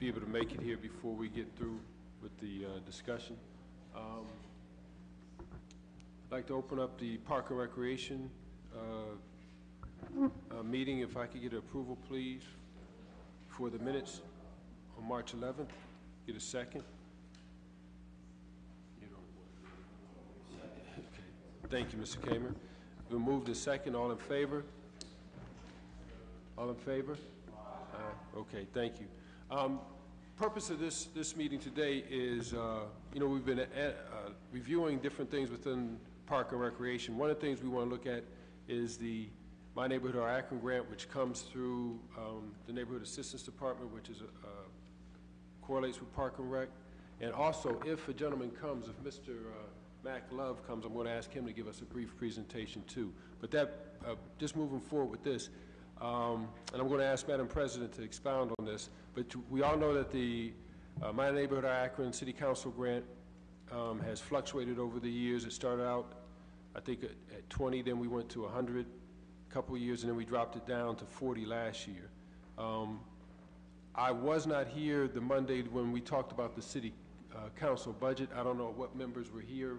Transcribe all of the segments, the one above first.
be able to make it here before we get through with the discussion. I'd like to open up the Park and Recreation meeting. If I could get approval, please, for the minutes on March 11th. Get a second. Okay. Thank you, Mr. Kamer. We'll move to second. All in favor? All in favor? Okay, thank you. Purpose of this meeting today is, we've been reviewing different things within Park and Recreation. One of the things we want to look at is the My Neighborhood or Akron grant, which comes through the Neighborhood Assistance Department, which is correlates with Park and Rec. And also, if a gentleman comes, if Mr. Mac Love comes, I'm going to ask him to give us a brief presentation too. But just moving forward with this, and I'm going to ask Madam President to expound on this, but we all know that the My Neighborhood Akron City Council grant has fluctuated over the years. It started out, I think, at 20, then we went to 100 a couple of years, and then we dropped it down to 40 last year. I was not here the Monday when we talked about the City Council budget. I don't know what members were here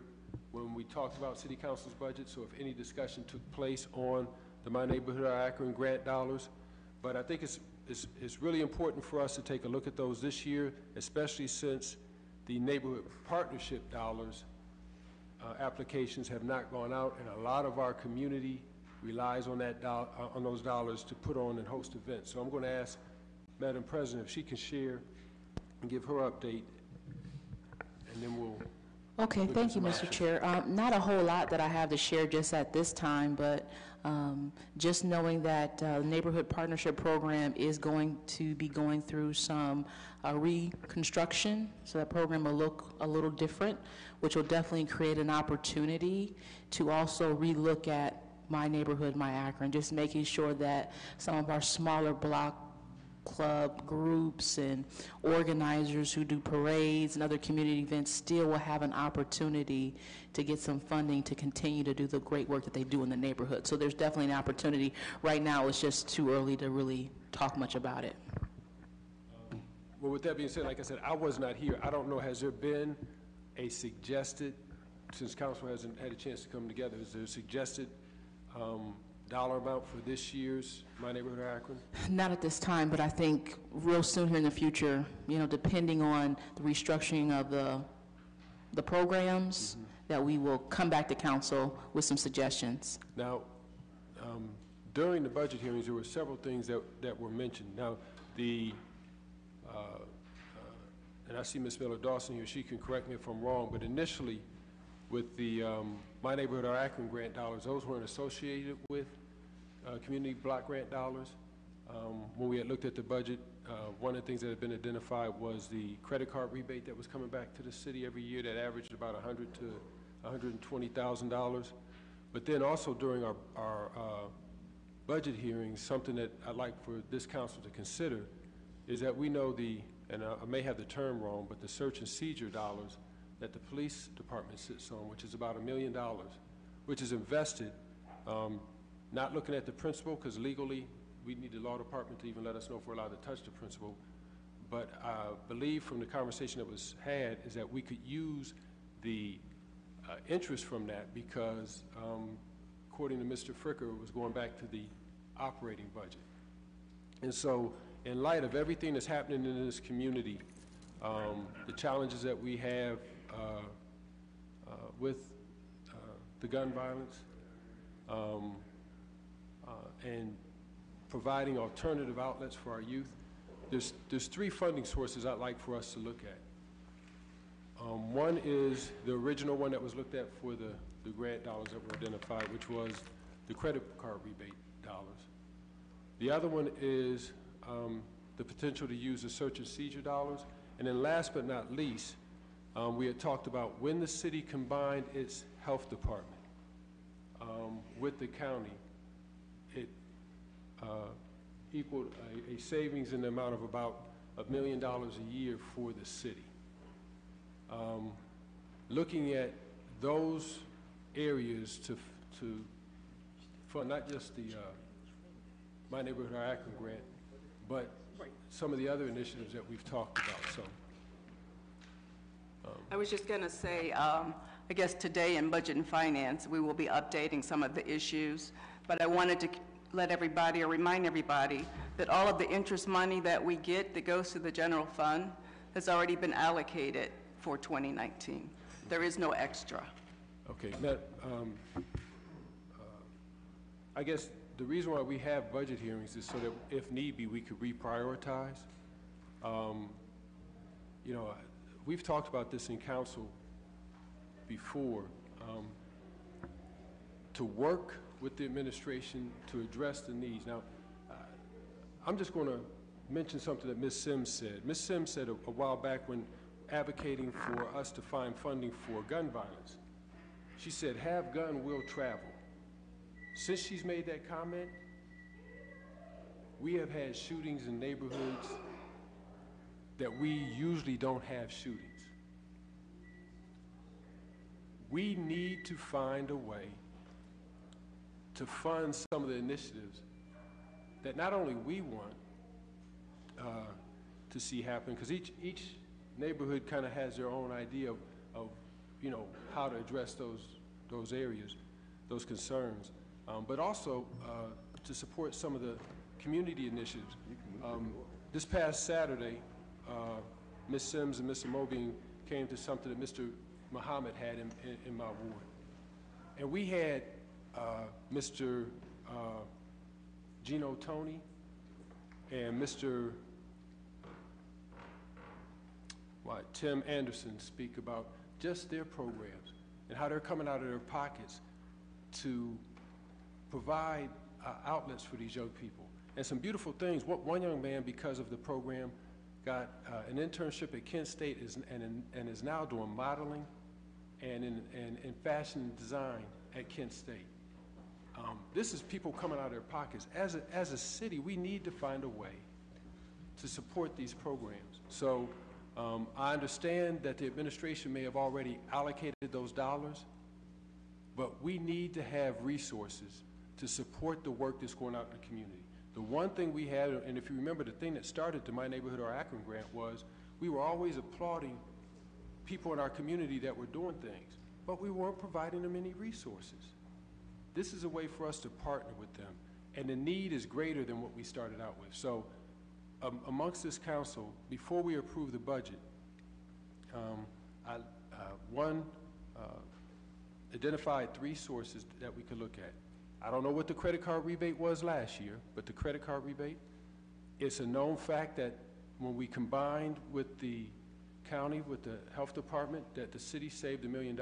when we talked about City Council's budget, so if any discussion took place on the My Neighborhood Akron grant dollars. But I think it's really important for us to take a look at those this year, especially since the neighborhood partnership dollars applications have not gone out, and a lot of our community relies on on those dollars to put on and host events. So I'm going to ask Madam President if she can share and give her update, and then we'll... Okay, thank you, Mr. Chair. Not a whole lot that I have to share just at this time, but just knowing that Neighborhood Partnership Program is going to be going through some reconstruction, so that program will look a little different, which will definitely create an opportunity to also relook at My Neighborhood, My Akron, just making sure that some of our smaller block club groups and organizers who do parades and other community events still will have an opportunity to get some funding to continue to do the great work that they do in the neighborhood. So there's definitely an opportunity. Right now it's just too early to really talk much about it. Well, with that being said, like I said, I was not here. I don't know, has there been a suggested, since council hasn't had a chance to come together, is there a suggested dollar amount for this year's My Neighborhood Akron? Not at this time, but I think real soon here in the future, depending on the restructuring of the programs, that we will come back to council with some suggestions. Now, during the budget hearings, there were several things that were mentioned. Now, and I see Ms. Miller-Dawson here, she can correct me if I'm wrong, but initially, with the My Neighborhood or Akron grant dollars, those weren't associated with community block grant dollars. When we had looked at the budget, one of the things that had been identified was the credit card rebate that was coming back to the city every year that averaged about $100,000 to $120,000. But then also during our budget hearings, something that I'd like for this council to consider is that we know and I may have the term wrong, but the search and seizure dollars that the police department sits on, which is about $1 million, which is invested, not looking at the principal, because legally we need the law department to even let us know if we're allowed to touch the principal. But I believe from the conversation that was had is that we could use the interest from that because, according to Mr. Fricker, it was going back to the operating budget. And so in light of everything that's happening in this community, the challenges that we have with the gun violence and providing alternative outlets for our youth, there's three funding sources I'd like for us to look at. One is the original one that was looked at for the grant dollars that were identified, which was the credit card rebate dollars. The other one is the potential to use the search and seizure dollars. And then last but not least, we had talked about when the city combined its health department with the county, it equaled a savings in the amount of about $1 million a year for the city. Looking at those areas to fund not just the My Neighborhood Akron grant, but some of the other initiatives that we've talked about, so. I was just going to say, I guess today in Budget and Finance, we will be updating some of the issues, but I wanted to let everybody or remind everybody that all of the interest money that we get that goes to the general fund has already been allocated for 2019. There is no extra. Okay, now, I guess the reason why we have budget hearings is so that if need be, we could reprioritize. You know, we've talked about this in council before, to work with the administration to address the needs. Now, I'm just going to mention something that Ms. Sims said. Ms. Sims said a while back when advocating for us to find funding for gun violence, she said, have gun, will travel. Since she's made that comment, we have had shootings in neighborhoods that we usually don't have shootings. We need to find a way to fund some of the initiatives that not only we want to see happen, because each neighborhood kind of has their own idea of you know, how to address those areas, those concerns, but also to support some of the community initiatives. This past Saturday, Ms. Sims and Mr. Mobian came to something that Mr. Muhammad had in my ward. And we had Mr. Gino Tony and Mr. Tim Anderson speak about just their programs and how they're coming out of their pockets to provide outlets for these young people. And some beautiful things. One young man, because of the program, got an internship at Kent State and is now doing modeling and in fashion and design at Kent State. This is people coming out of their pockets. As a city, we need to find a way to support these programs. So I understand that the administration may have already allocated those dollars, but we need to have resources to support the work that's going out in the community. The one thing we had, and if you remember, the thing that started the My Neighborhood or Akron grant was we were always applauding people in our community that were doing things, but we weren't providing them any resources. This is a way for us to partner with them, and the need is greater than what we started out with. So amongst this council, before we approve the budget, identified 3 sources that we could look at. I don't know what the credit card rebate was last year, but the credit card rebate, it's a known fact that when we combined with the county, with the health department, that the city saved $1 million.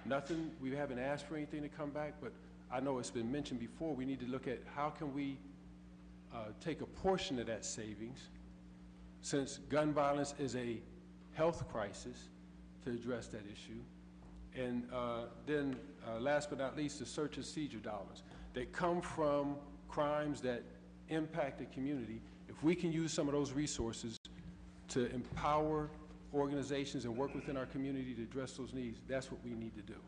Nothing, we haven't asked for anything to come back, but I know it's been mentioned before, we need to look at how can we take a portion of that savings, since gun violence is a health crisis, to address that issue. And then last but not least, the search and seizure dollars. They come from crimes that impact the community. If we can use some of those resources to empower organizations and work within our community to address those needs, that's what we need to do.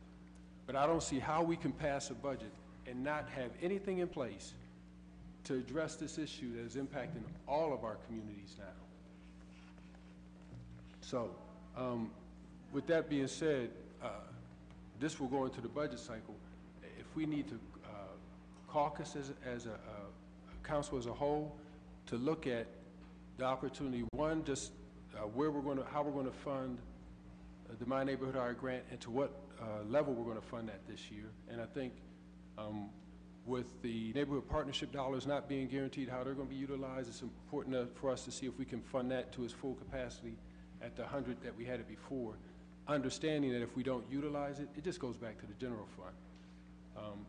But I don't see how we can pass a budget and not have anything in place to address this issue that is impacting all of our communities now. So, with that being said, this will go into the budget cycle. If we need to caucus as a council as a whole to look at the opportunity, one, just where we're going to, how we're going to fund the My Neighborhood Our Grant, and to what level we're going to fund that this year. And I think with the neighborhood partnership dollars not being guaranteed how they're going to be utilized, it's important for us to see if we can fund that to its full capacity at the 100 that we had it before, understanding that if we don't utilize it, it just goes back to the general fund.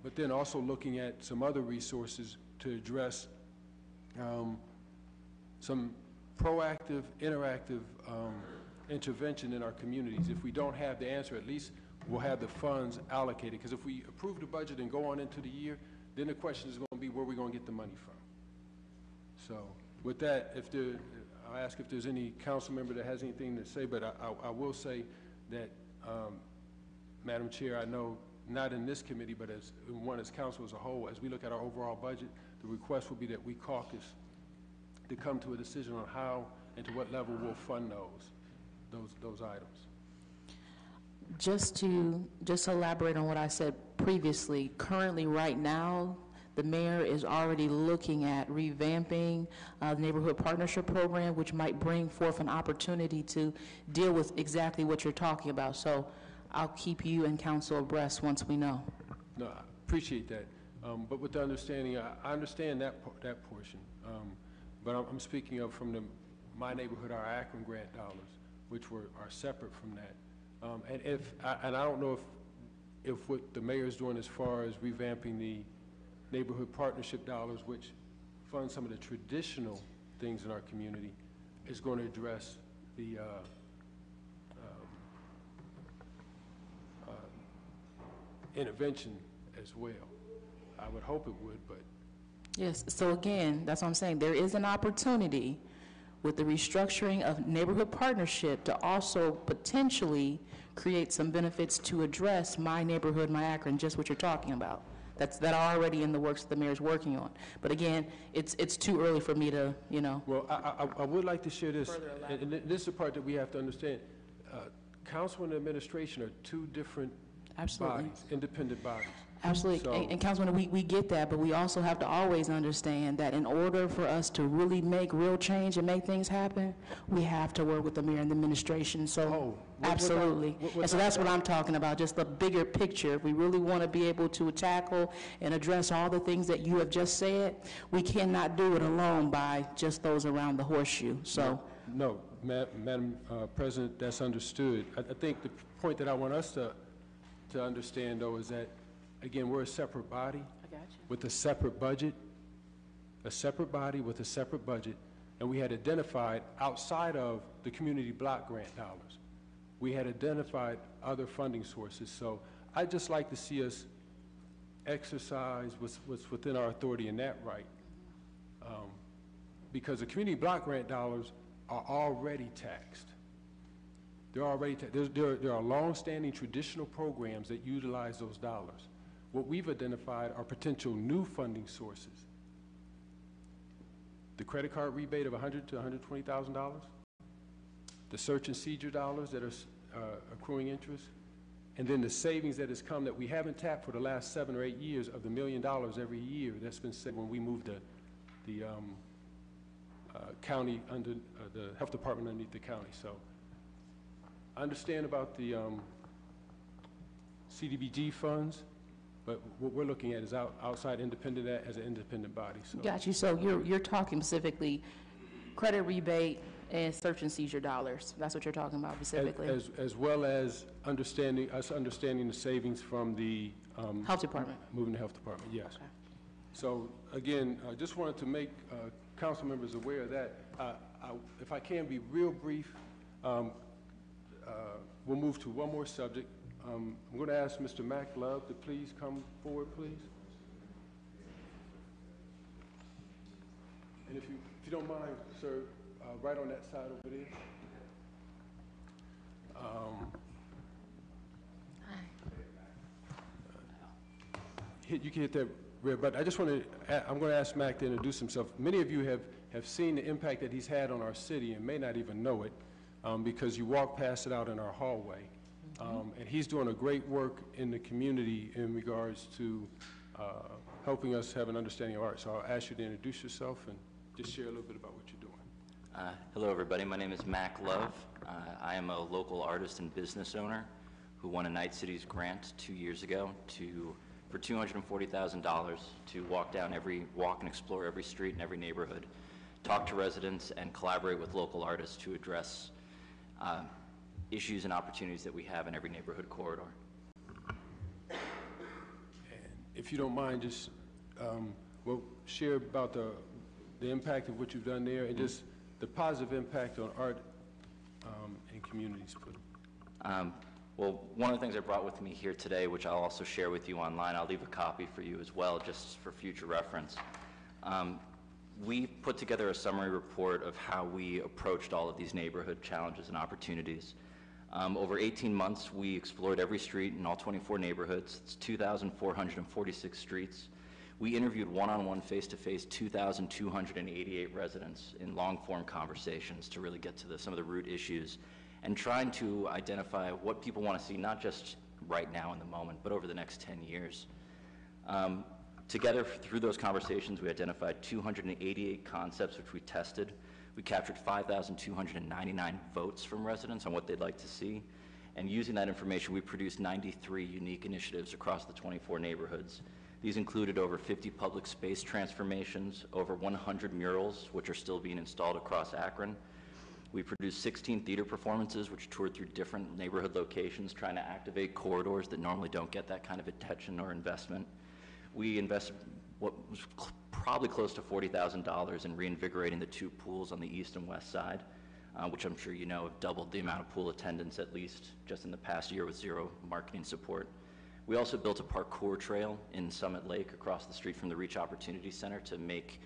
But then also looking at some other resources to address some proactive, interactive intervention in our communities. If we don't have the answer, at least we'll have the funds allocated. Because if we approve the budget and go on into the year, then the question is going to be where we're going to get the money from. So with that, I'll ask if there's any council member that has anything to say, but I will say that, Madam Chair, I know not in this committee, but as council as a whole, as we look at our overall budget, the request will be that we caucus to come to a decision on how and to what level we'll fund those items. Just to elaborate on what I said previously, currently, right now, the mayor is already looking at revamping the neighborhood partnership program, which might bring forth an opportunity to deal with exactly what you're talking about. So I'll keep you and council abreast once we know. No, I appreciate that. But with the understanding, I understand that portion. But I'm speaking of from my neighborhood, our Akron grant dollars, which are separate from that. And I don't know if what the mayor's doing as far as revamping the neighborhood partnership dollars, which fund some of the traditional things in our community, is going to address the intervention as well. I would hope it would, but. Yes, so again, that's what I'm saying. There is an opportunity with the restructuring of neighborhood partnership to also potentially create some benefits to address my neighborhood, my Akron, just what you're talking about. That are already in the works that the mayor's working on. But again, it's too early for me to, you know. Well, I would like to share this, and this is the part that we have to understand. Council and administration are two different bodies, independent bodies. Absolutely, So, and Councilman, we get that, but we also have to always understand that in order for us to really make real change and make things happen, we have to work with the mayor and the administration, so absolutely. And so that's what I'm talking about, just the bigger picture. If we really want to be able to tackle and address all the things that you have just said, we cannot do it alone by just those around the horseshoe, so. No, Madam President, that's understood. I think the point that I want us to understand, though, is that again, we're a separate body with a separate budget, and we had identified outside of the community block grant dollars, we had identified other funding sources. So I'd just like to see us exercise what's within our authority in that right, because the community block grant dollars are already taxed. They're already there are long-standing traditional programs that utilize those dollars. What we've identified are potential new funding sources. The credit card rebate of $100,000 to $120,000, the search and seizure dollars that are accruing interest, and then the savings that has come that we haven't tapped for the last 7 or 8 years of the $1 million every year that's been saved when we moved the county under the health department underneath the county. So I understand about the CDBG funds. But what we're looking at is outside independent as an independent body. So. Got you. So you're talking specifically credit rebate and search and seizure dollars. That's what you're talking about specifically. As well as understanding the savings from the health department. Moving the health department, yes. Okay. So again, I just wanted to make council members aware of that. If I can be real brief, we'll move to one more subject. I'm going to ask Mr. Mac Love to please come forward, please. And if you don't mind, sir, right on that side over there. You can hit that red button. I just want to, I'm going to ask Mac to introduce himself. Many of you have seen the impact that he's had on our city and may not even know it because you walk past it out in our hallway. And he's doing a great work in the community in regards to helping us have an understanding of art. So I'll ask you to introduce yourself and just share a little bit about what you're doing. Hello, everybody. My name is Mac Love. I am a local artist and business owner who won a Night Cities grant 2 years ago for $240,000 to walk and explore every street and every neighborhood, talk to residents, and collaborate with local artists to address issues and opportunities that we have in every neighborhood corridor. And if you don't mind, just we'll share about the impact of what you've done there and just the positive impact on art and communities. Well, one of the things I brought with me here today, which I'll also share with you online, I'll leave a copy for you as well, just for future reference. We put together a summary report of how we approached all of these neighborhood challenges and opportunities. Over 18 months, we explored every street in all 24 neighborhoods. It's 2,446 streets. We interviewed one-on-one, face-to-face, 2,288 residents in long-form conversations to really get to some of the root issues and trying to identify what people want to see, not just right now in the moment, but over the next 10 years. Together, through those conversations, we identified 288 concepts which we tested. We captured 5,299 votes from residents on what they'd like to see. And using that information, we produced 93 unique initiatives across the 24 neighborhoods. These included over 50 public space transformations, over 100 murals, which are still being installed across Akron. We produced 16 theater performances, which toured through different neighborhood locations, trying to activate corridors that normally don't get that kind of attention or investment. We invested what was probably close to $40,000 in reinvigorating the 2 pools on the east and west side, which I'm sure you know have doubled the amount of pool attendance at least just in the past year with zero marketing support. We also built a parkour trail in Summit Lake across the street from the Reach Opportunity Center to make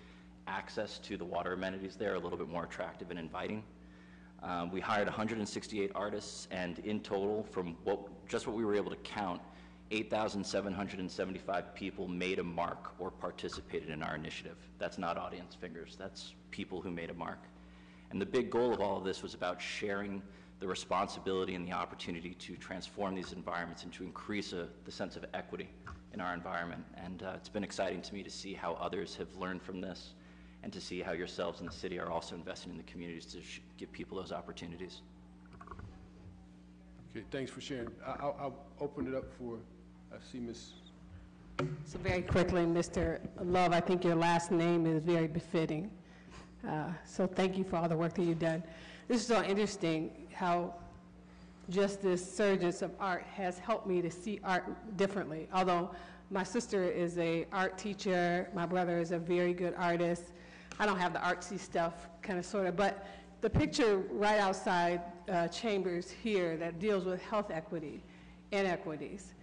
access to the water amenities there a little bit more attractive and inviting. We hired 168 artists, and in total, from just what we were able to count, 8,775 people made a mark or participated in our initiative. That's not audience figures, that's people who made a mark. And the big goal of all of this was about sharing the responsibility and the opportunity to transform these environments and to increase the sense of equity in our environment. And it's been exciting to me to see how others have learned from this and to see how yourselves in the city are also investing in the communities to give people those opportunities. Okay, thanks for sharing. I'll open it up for, I see Ms. So very quickly, Mr. Love, I think your last name is very befitting. So thank you for all the work that you've done. This is so interesting how just this surge of art has helped me to see art differently. Although my sister is an art teacher, my brother is a very good artist. I don't have the artsy stuff, kind of, sort of, but the picture right outside Chambers here that deals with health equity, inequities.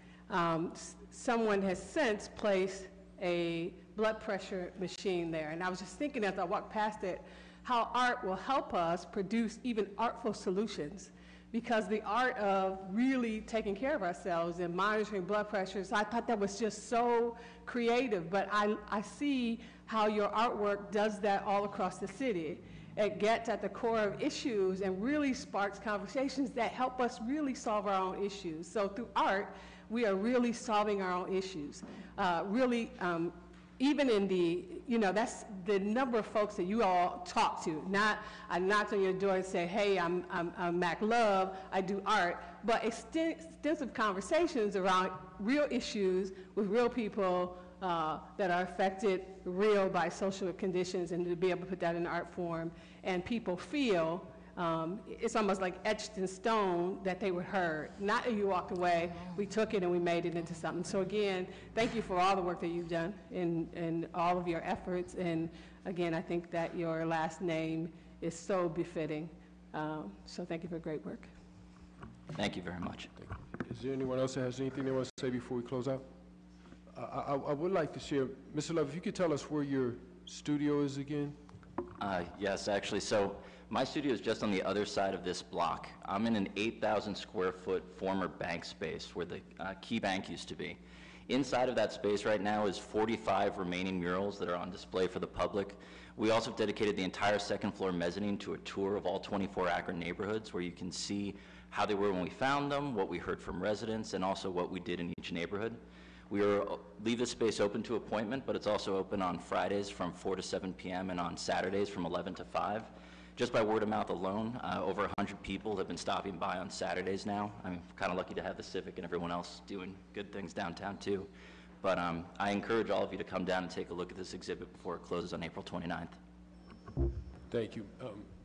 Someone has since placed a blood pressure machine there, and I was just thinking as I walked past it, how art will help us produce even artful solutions, because the art of really taking care of ourselves and monitoring blood pressures, I thought that was just so creative, but I see how your artwork does that all across the city. It gets at the core of issues and really sparks conversations that help us really solve our own issues. So through art, we are really solving our own issues. Even in the, that's the number of folks that you all talk to. Not, I knocked on your door and say, hey, I'm Mac Love, I do art, but extensive conversations around real issues with real people that are affected real by social conditions, and to be able to put that in art form, and people feel it's almost like etched in stone that they were heard. Not that you walked away, we took it and we made it into something. So again, thank you for all the work that you've done and all of your efforts. And again, I think that your last name is so befitting. So thank you for great work. Thank you very much. Is there anyone else that has anything they want to say before we close out? I would like to share, Mr. Love, if you could tell us where your studio is again? Yes, actually. So my studio is just on the other side of this block. I'm in an 8,000 square foot former bank space where the Key Bank used to be. Inside of that space right now is 45 remaining murals that are on display for the public. We also dedicated the entire second floor mezzanine to a tour of all 24 Akron neighborhoods, where you can see how they were when we found them, what we heard from residents, and also what we did in each neighborhood. We leave this space open to appointment, but it's also open on Fridays from 4 to 7 p.m. and on Saturdays from 11 to 5. Just by word of mouth alone, over 100 people have been stopping by on Saturdays now. I'm kind of lucky to have the Civic and everyone else doing good things downtown too. But I encourage all of you to come down and take a look at this exhibit before it closes on April 29th. Thank you.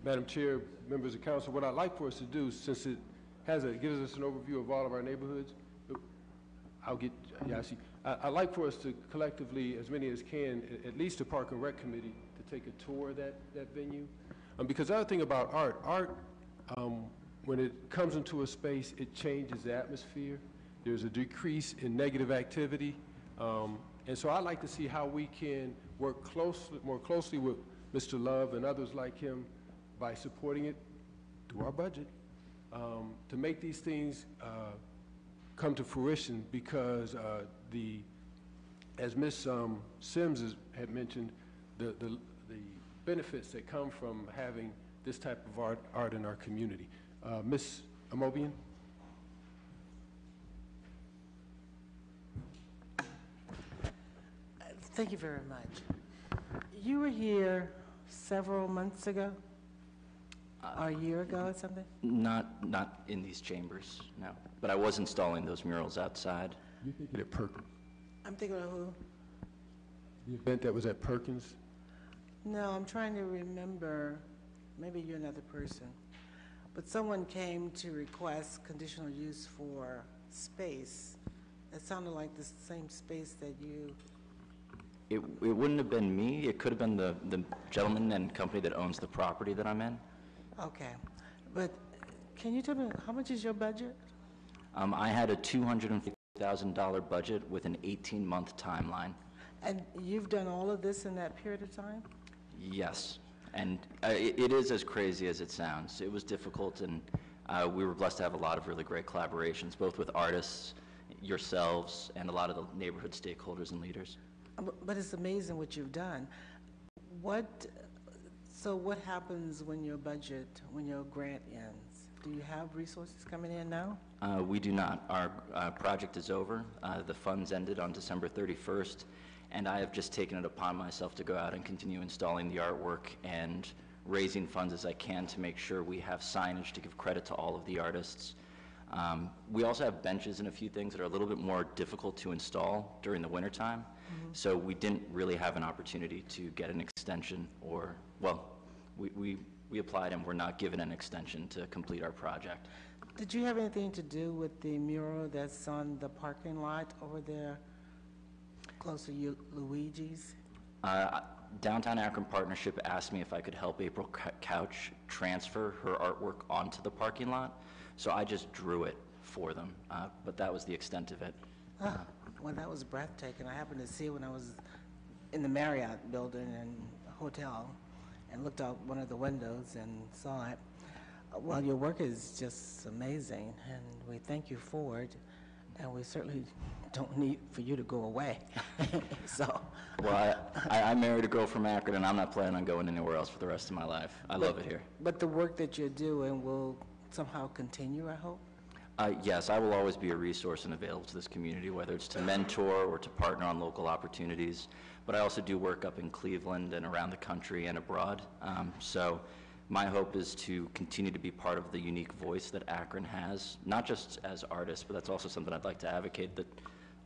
Madam Chair, members of council, what I'd like for us to do, since it gives us an overview of all of our neighborhoods, I'd like for us to collectively, as many as can, at least the Park and Rec Committee, to take a tour of that venue. Because the other thing about art, when it comes into a space, it changes the atmosphere. There's a decrease in negative activity. And so I'd like to see how we can work more closely with Mr. Love and others like him by supporting it through our budget to make these things come to fruition, because the as Ms. Sims had mentioned, the benefits that come from having this type of art in our community. Ms. Amobian? Thank you very much. You were here several months ago, or a year ago or something? Not in these chambers, no. But I was installing those murals outside. You thinking at Perkins? I'm thinking of who? The event that was at Perkins? No, I'm trying to remember, maybe you're another person. But someone came to request conditional use for space. It sounded like the same space that you... It wouldn't have been me. It could have been the gentleman and company that owns the property that I'm in. Okay. But can you tell me, how much is your budget? I had a $250,000 budget with an 18-month timeline. And you've done all of this in that period of time? Yes, and it is as crazy as it sounds. It was difficult, and we were blessed to have a lot of really great collaborations, both with artists, yourselves, and a lot of the neighborhood stakeholders and leaders. But it's amazing what you've done. So what happens when your budget, when your grant ends? Do you have resources coming in now? We do not. Our project is over. The funds ended on December 31st, and I have just taken it upon myself to go out and continue installing the artwork and raising funds as I can to make sure we have signage to give credit to all of the artists. We also have benches and a few things that are a little bit more difficult to install during the wintertime. So we didn't really have an opportunity to get an extension, or, well, we applied and were not given an extension to complete our project. Did you have anything to do with the mural that's on the parking lot over there, close to Luigi's? Downtown Akron Partnership asked me if I could help April Couch transfer her artwork onto the parking lot, so I just drew it for them, but that was the extent of it. Well, that was breathtaking. I happened to see it when I was in the Marriott building and hotel and looked out one of the windows and saw it. Well, your work is just amazing, and we thank you for it, and we certainly don't need for you to go away. So. Well, I married a girl from Akron, and I'm not planning on going anywhere else for the rest of my life. I love it here. But the work that you're doing will somehow continue, I hope? Yes, I will always be a resource and available to this community, whether it's to mentor or to partner on local opportunities. But I also do work up in Cleveland and around the country and abroad. So my hope is to continue to be part of the unique voice that Akron has, not just as artists, but that's also something I'd like to advocate, that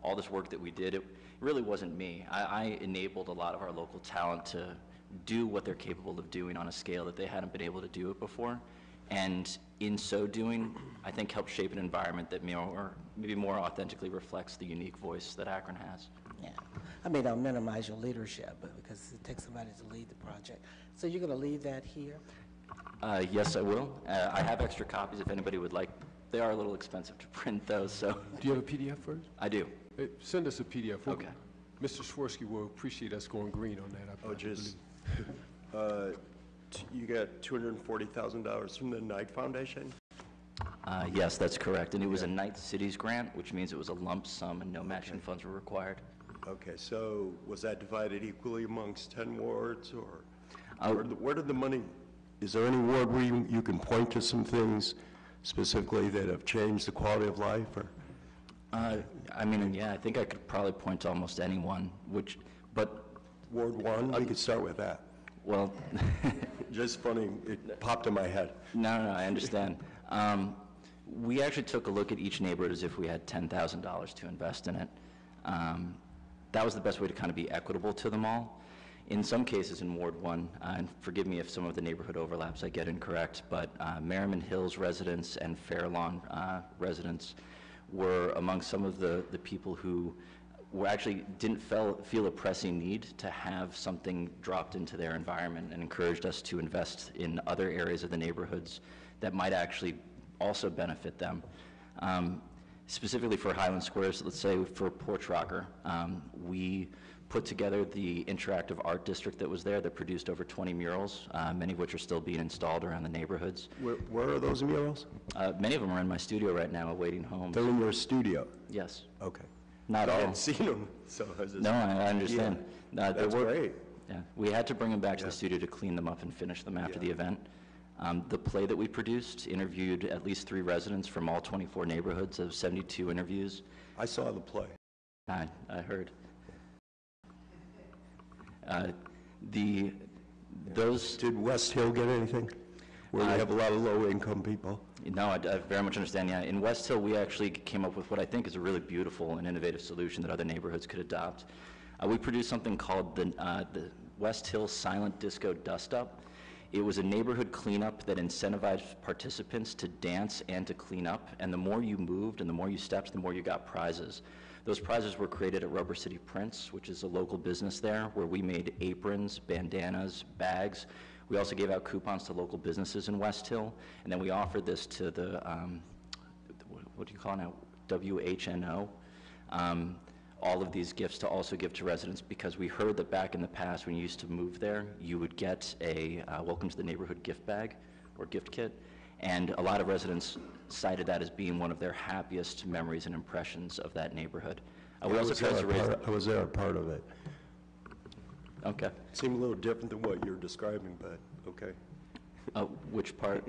all this work that we did, it really wasn't me. I enabled a lot of our local talent to do what they're capable of doing on a scale that they hadn't been able to do it before. And in so doing, I think helped shape an environment that maybe more authentically reflects the unique voice that Akron has. Yeah. I mean, I'll minimize your leadership, but because it takes somebody to lead the project. So you're going to leave that here? Yes, I will. I have extra copies if anybody would like. They are a little expensive to print, though, so. Do you have a PDF first? I do. Send us a PDF. Okay. Mr. Swirsky will appreciate us going green on that. I believe. You got $240,000 from the Knight Foundation? Yes, that's correct. And it was a Knight Cities grant, which means it was a lump sum and no matching funds were required. Okay, so was that divided equally amongst 10 wards, or where did the money, is there any ward where you can point to some things specifically that have changed the quality of life, or? I mean, yeah, I think I could probably point to almost anyone, but... Ward 1, we could start with that. Well... Just funny, it popped in my head. No, I understand. We actually took a look at each neighborhood as if we had $10,000 to invest in it. That was the best way to kind of be equitable to them all. In some cases in Ward 1, and forgive me if some of the neighborhood overlaps I get incorrect, but Merriman Hills residents and Fairlawn residents were among some of the people who actually didn't feel a pressing need to have something dropped into their environment, and encouraged us to invest in other areas of the neighborhoods that might actually also benefit them. Specifically for Highland Squares, let's say for Porch Rocker, we put together the interactive art district that was there that produced over 20 murals, many of which are still being installed around the neighborhoods. Where are those murals? Many of them are in my studio right now awaiting homes. They're in your studio? Yes. Okay. Not I all. hadn't seen them. so I was just... No, I understand. Yeah, that's great. Yeah, we had to bring them back to the studio to clean them up and finish them after the event. The play that we produced interviewed at least 3 residents from all 24 neighborhoods of 72 interviews. I saw the play. I heard. Did West Hill get anything? Where we have a lot of low-income people? No, I very much understand, yeah. In West Hill, we actually came up with what I think is a really beautiful and innovative solution that other neighborhoods could adopt. We produced something called the West Hill Silent Disco Dust Up. It was a neighborhood cleanup that incentivized participants to dance and to clean up, and the more you moved and the more you stepped, the more you got prizes. Those prizes were created at Rubber City Prints, which is a local business there, where we made aprons, bandanas, bags. We also gave out coupons to local businesses in West Hill, and then we offered this to the, what do you call it now, WHNO, all of these gifts to also give to residents, because we heard that back in the past when you used to move there, you would get a Welcome to the Neighborhood gift bag or gift kit, and a lot of residents cited that as being one of their happiest memories and impressions of that neighborhood. We also tried to raise... I was there, a part of it. Okay. Seemed a little different than what you're describing, but okay. Which part?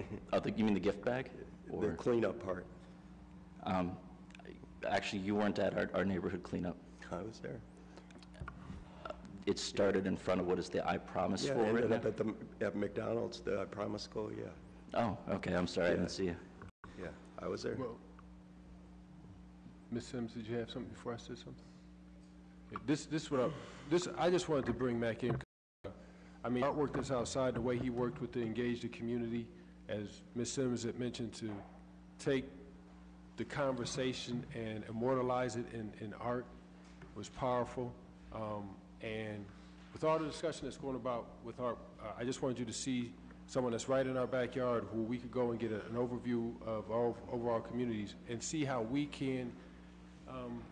You mean the gift bag? The cleanup part. Actually, you weren't at our neighborhood cleanup. I was there. It started in front of what is the I Promise Yeah, School I right ended now? up at McDonald's, the I Promise School, yeah. Oh, okay, I'm sorry, I didn't see you. Yeah, I was there. Well, Ms. Sims, did you have something before I said something? Okay, I just wanted to bring Mac in. I mean, artwork that's outside, the way he worked to engage the community, as Ms. Sims had mentioned, to take the conversation and immortalize it in art was powerful. And with all the discussion that's going about with art, I just wanted you to see someone that's right in our backyard who we could go and get an overview of our overall communities and see how we can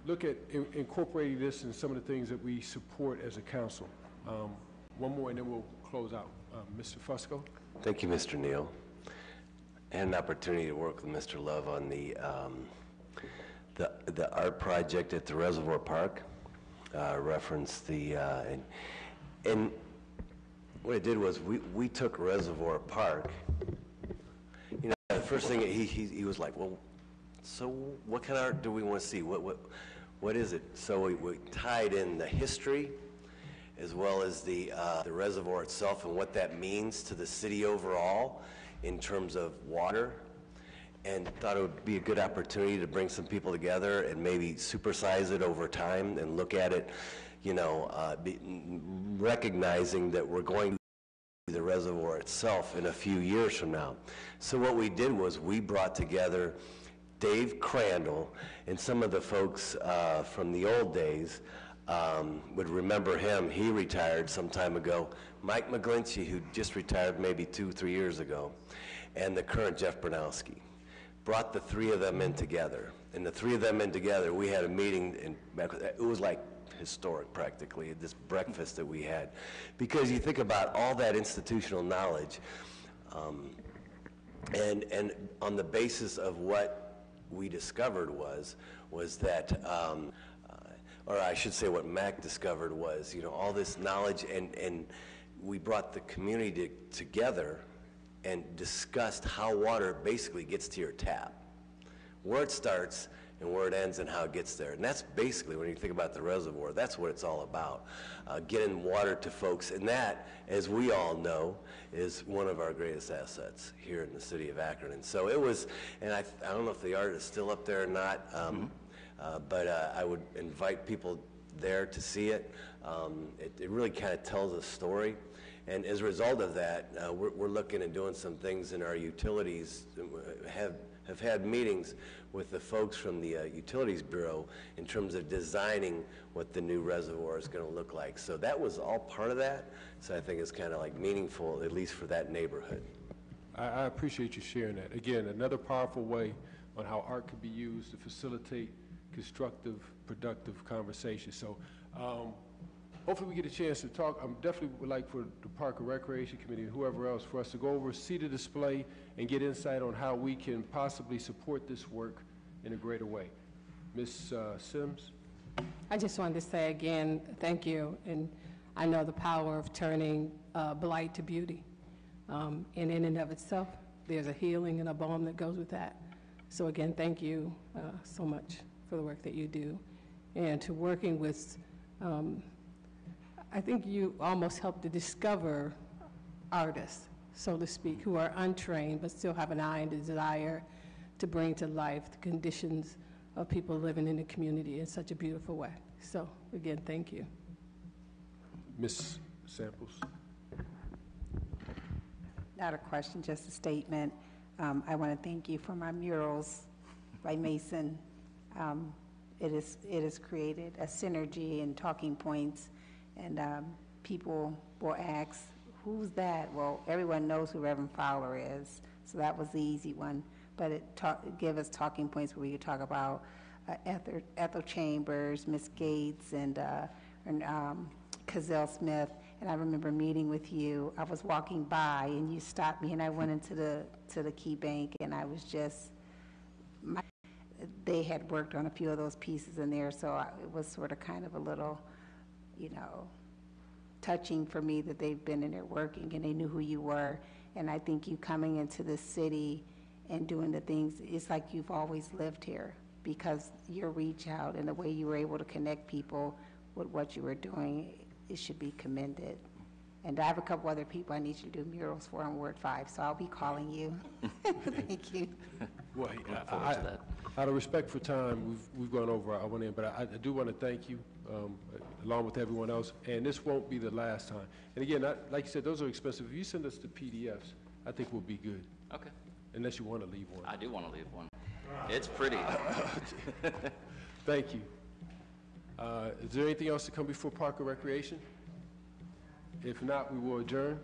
look at incorporating this in some of the things that we support as a council. One more and then we'll close out. Mr. Fusco? Thank you, Mr. Neal. I had an opportunity to work with Mr. Love on the art project at the Reservoir Park. Referenced the, and what it did was we took Reservoir Park, you know, the first thing he was like, well, so what kind of art do we want to see? What is it? So we tied in the history as well as the reservoir itself and what that means to the city overall in terms of water, and thought it would be a good opportunity to bring some people together and maybe supersize it over time and look at it, you know, recognizing that we're going to see the reservoir itself in a few years from now. So what we did was we brought together Dave Crandall and some of the folks from the old days would remember him. He retired some time ago. Mike McGlinchey, who just retired maybe 2-3 years ago, and the current Jeff Bernowski. Brought the 3 of them in together. And the 3 of them in together, we had a meeting, and it was like historic practically, this breakfast that we had. Because you think about all that institutional knowledge, and on the basis of what we discovered was that, or I should say what Mac discovered was, you know, all this knowledge, and we brought the community together and discussed how water basically gets to your tap, where it starts and where it ends and how it gets there. And that's basically, when you think about the reservoir, that's what it's all about, getting water to folks. And that, as we all know, is one of our greatest assets here in the city of Akron. And so it was, and I don't know if the art is still up there or not, but I would invite people there to see it. It really kind of tells a story. And as a result of that, we're looking at doing some things in our utilities, have had meetings with the folks from the Utilities Bureau in terms of designing what the new reservoir is going to look like. So that was all part of that. So I think it's kind of like meaningful, at least for that neighborhood. I appreciate you sharing that. Again, another powerful way on how art could be used to facilitate constructive, productive conversation. So hopefully we get a chance to talk. I definitely would like for the Park and Recreation Committee and whoever else for us to go over, see the display, and get insight on how we can possibly support this work in a greater way. Ms. Sims? I just wanted to say again, thank you, and I know the power of turning blight to beauty. And in and of itself, there's a healing and a balm that goes with that. So again, thank you so much for the work that you do. And to working with, I think you almost help to discover artists, so to speak, who are untrained but still have an eye and a desire to bring to life the conditions of people living in the community in such a beautiful way. So again, thank you. Ms. Samples? Not a question, just a statement. I want to thank you for my murals by Mason. It has created a synergy and talking points, and people will ask, who's that? Well, everyone knows who Reverend Fowler is, so that was the easy one. But it gave us talking points where we could talk about Ethel Chambers, Miss Gates, and Cazelle Smith. And I remember meeting with you. I was walking by, and you stopped me, and I went into the Key Bank, and I was just, they had worked on a few of those pieces in there, so it was sort of kind of a little, touching for me that they've been in there working, and they knew who you were. And I think you coming into the city and doing the things, it's like you've always lived here, because your reach out and the way you were able to connect people with what you were doing, it should be commended. And I have a couple other people I need you to do murals for on Ward 5, so I'll be calling you. Thank you. Well, Look forward to that. out of respect for time, we've gone over our one end, but I do want to thank you, along with everyone else, and this won't be the last time. And again, like you said, those are expensive. If you send us the PDFs, I think we'll be good, Okay. unless you want to leave one. I do want to leave one. It's pretty. Thank you. Is there anything else to come before Park and Recreation? If not, we will adjourn.